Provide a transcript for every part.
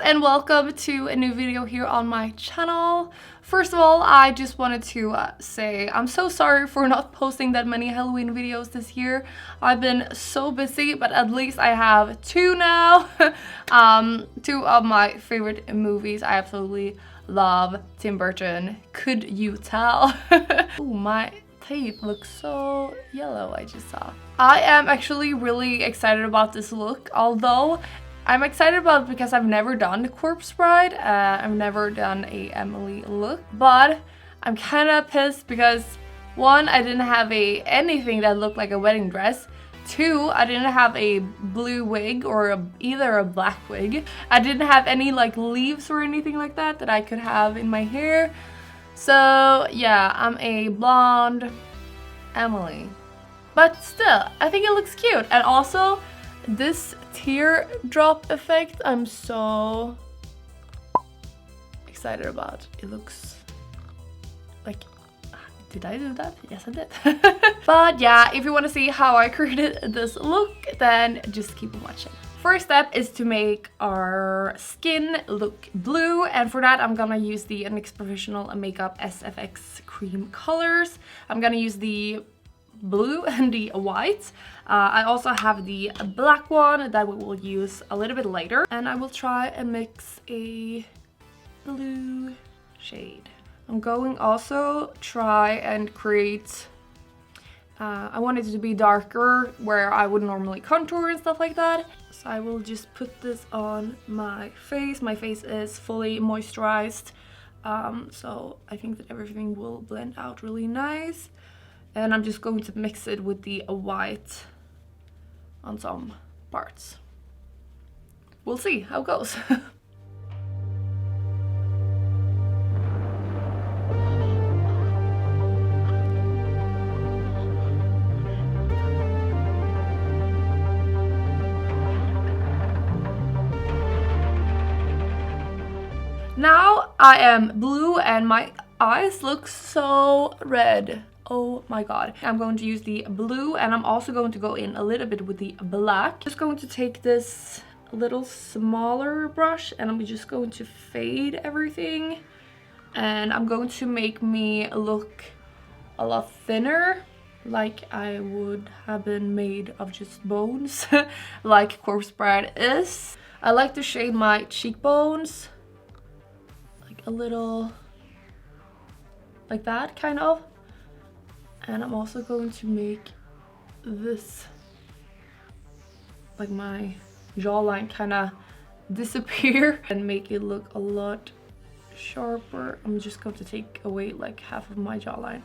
and welcome to a new video here on my channel. First of all, I just wanted to say I'm so sorry for not posting that many Halloween videos this year. I've been so busy, but at least I have two now. Two of my favorite movies. I absolutely love Tim Burton. Could you tell? Ooh, my teeth look so yellow, I just saw. I am actually really excited about this look, although I'm excited about it because I've never done the Corpse Bride. I've never done a Emily look, but I'm kind of pissed because one, I didn't have anything that looked like a wedding dress. Two, I didn't have a blue wig or either a black wig. I didn't have any like leaves or anything like that I could have in my hair. So yeah, I'm a blonde Emily. But still, I think it looks cute. And also, this teardrop effect, I'm so excited about. It looks like, did I do that? Yes, I did. But yeah, if you want to see how I created this look, then just keep watching. First step is to make our skin look blue, and for that I'm gonna use the NYX Professional Makeup SFX cream colors. I'm gonna use the blue and the white. I also have the black one that we will use a little bit later, and I will try and mix a blue shade. I'm going also try and create I want it to be darker where I would normally contour and stuff like that. So I will just put this on my face. My face is fully moisturized, so I think that everything will blend out really nice. And I'm just going to mix it with the white on some parts. We'll see how it goes. Now I am blue and my eyes look so red. Oh my god. I'm going to use the blue, and I'm also going to go in a little bit with the black. Just going to take this little smaller brush and I'm just going to fade everything. And I'm going to make me look a lot thinner, like I would have been made of just bones, like Corpse Bride is. I like to shade my cheekbones like a little like that, kind of. And I'm also going to make this, like my jawline, kind of disappear and make it look a lot sharper. I'm just going to take away like half of my jawline.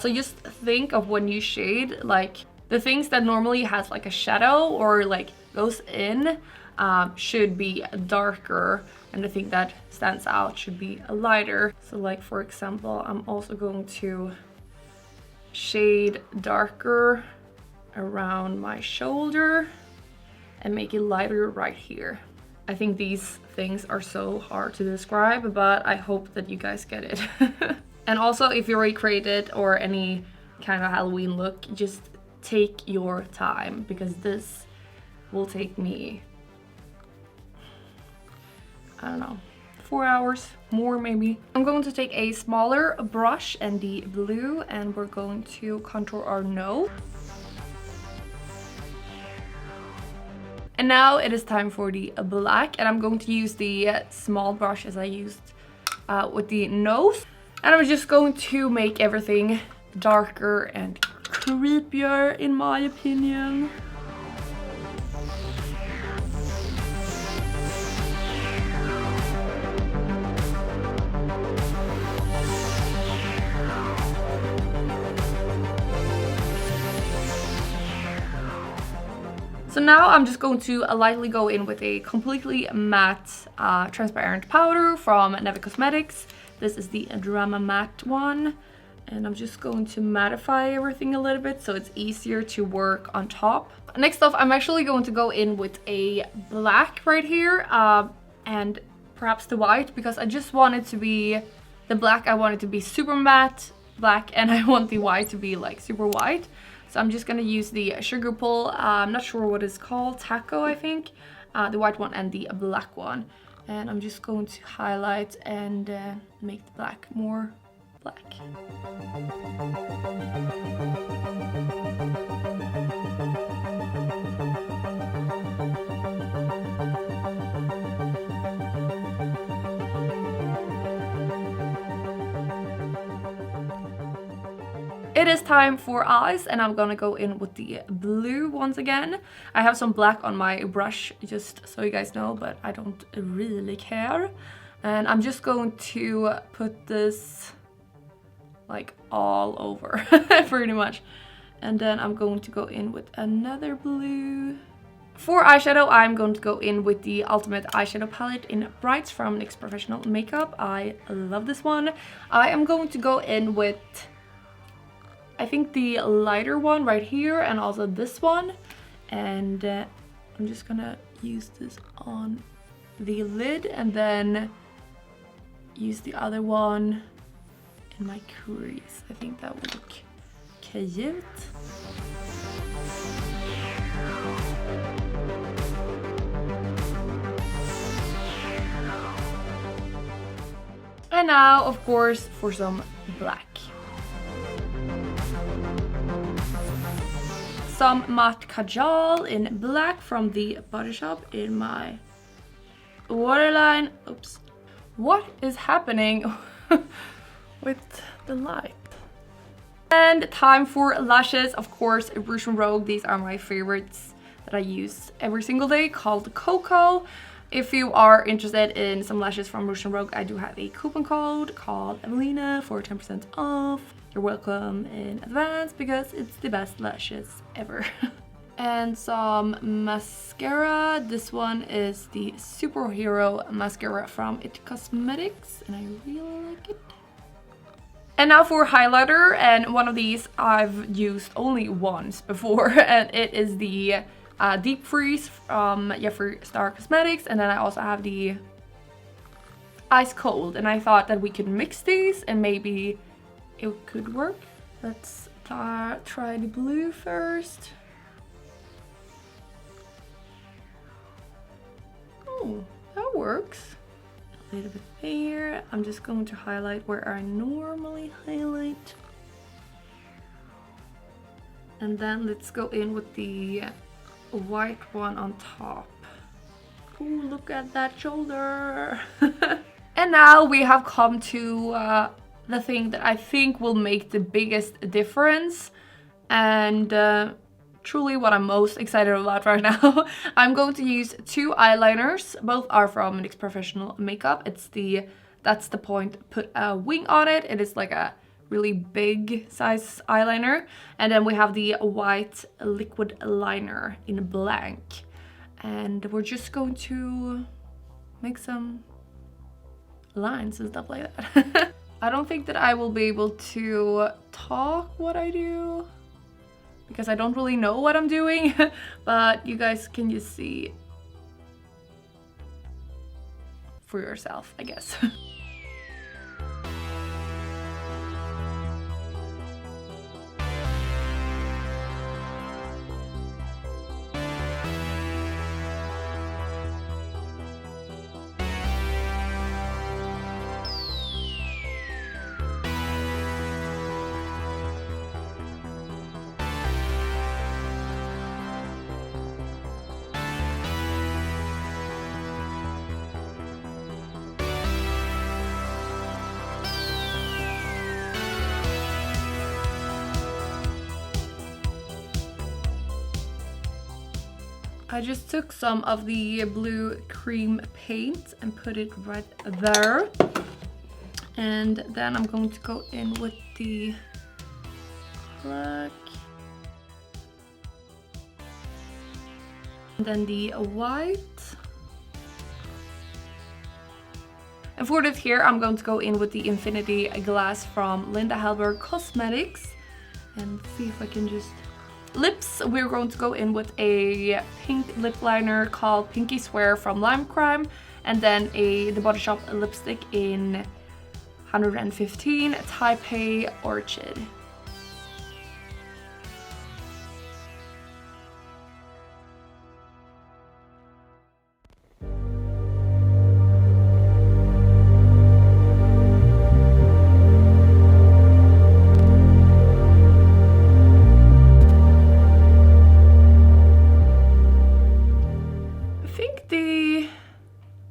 So just think of when you shade, like the things that normally has like a shadow or like goes in should be darker, and the thing that stands out should be lighter. So like for example, I'm also going to shade darker around my shoulder and make it lighter right here. I think these things are so hard to describe, but I hope that you guys get it. And also, if you recreate it or any kind of Halloween look, just take your time, because this will take me, I don't know, 4 hours, more maybe. I'm going to take a smaller brush and the blue, and we're going to contour our nose. And now it is time for the black, and I'm going to use the small brush as I used with the nose. And I'm just going to make everything darker and creepier, in my opinion. So now I'm just going to lightly go in with a completely matte transparent powder from Neve Cosmetics. This is the Drama Matte one. And I'm just going to mattify everything a little bit so it's easier to work on top. Next off, I'm actually going to go in with a black right here and perhaps the white, because I just want it to be, the black I want it to be super matte black, and I want the white to be like super white. So I'm just gonna use the Sugar Pull, I'm not sure what it's called, Taco I think, the white one and the black one. And I'm just going to highlight and make the black more black. It is time for eyes, and I'm gonna go in with the blue once again. I have some black on my brush, just so you guys know, but I don't really care. And I'm just going to put this like all over, pretty much. And then I'm going to go in with another blue. For eyeshadow, I'm going to go in with the Ultimate Eyeshadow Palette in Brights from NYX Professional Makeup. I love this one. I am going to go in with, I think, the lighter one right here, and also this one. And I'm just gonna use this on the lid and then use the other one in my crease. I think that would look cute. And now, of course, for some black. Some matte kajal in black from the Body Shop in my waterline. Oops. What is happening with the light? And time for lashes. Of course, Rouge and Rogue. These are my favorites that I use every single day, called Coco. If you are interested in some lashes from Rouge and Rogue, I do have a coupon code called Evelina for 10% off. You're welcome in advance because it's the best lashes ever. And some mascara. This one is the Superhero Mascara from It Cosmetics, and I really like it. And now for highlighter, and one of these I've used only once before, and it is the Deep Freeze from Jeffree Star Cosmetics, and then I also have the Ice Cold, and I thought that we could mix these and maybe it could work. Let's try the blue first. Oh, that works. A little bit here. I'm just going to highlight where I normally highlight. And then let's go in with the white one on top. Oh, look at that shoulder. And now we have come to the thing that I think will make the biggest difference, and truly what I'm most excited about right now. I'm going to use two eyeliners. Both are from NYX Professional Makeup. That's the point. Put a wing on it. It is like a really big size eyeliner. And then we have the white liquid liner in blank. And we're just going to make some lines and stuff like that. I don't think that I will be able to talk what I do because I don't really know what I'm doing, but you guys can just see for yourself, I guess. I just took some of the blue cream paint and put it right there. And then I'm going to go in with the black. And then the white. And for this here, I'm going to go in with the Infinity Glass from Linda Hallberg Cosmetics. And see if I can just... Lips, we're going to go in with a pink lip liner called Pinky Swear from Lime Crime, and then the Body Shop lipstick in 115 Taipei Orchid.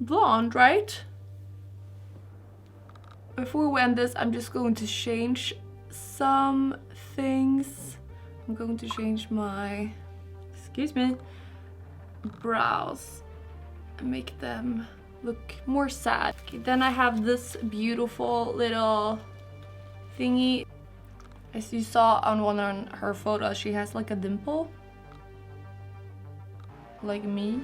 blonde, right? Before we end this, I'm just going to change some things. I'm going to change my, excuse me, brows and make them look more sad. Okay, then I have this beautiful little thingy. As you saw on one of her photos, she has like a dimple. Like me.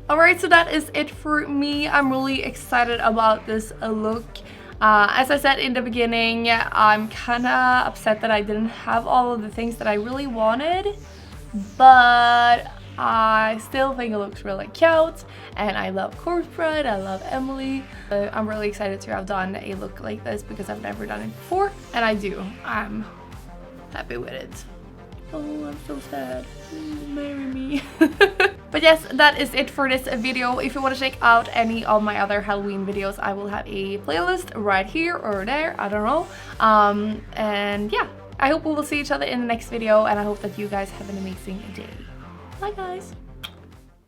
Alright, so that is it for me. I'm really excited about this look. As I said in the beginning, I'm kind of upset that I didn't have all of the things that I really wanted, but I still think it looks really cute, and I love corporate, I love Emily. I'm really excited to have done a look like this because I've never done it before, and I do. I'm happy with it. Oh, I'm so sad. Marry me. But yes, that is it for this video. If you want to check out any of my other Halloween videos, I will have a playlist right here or there, I don't know. And yeah, I hope we will see each other in the next video, and I hope that you guys have an amazing day. Bye guys.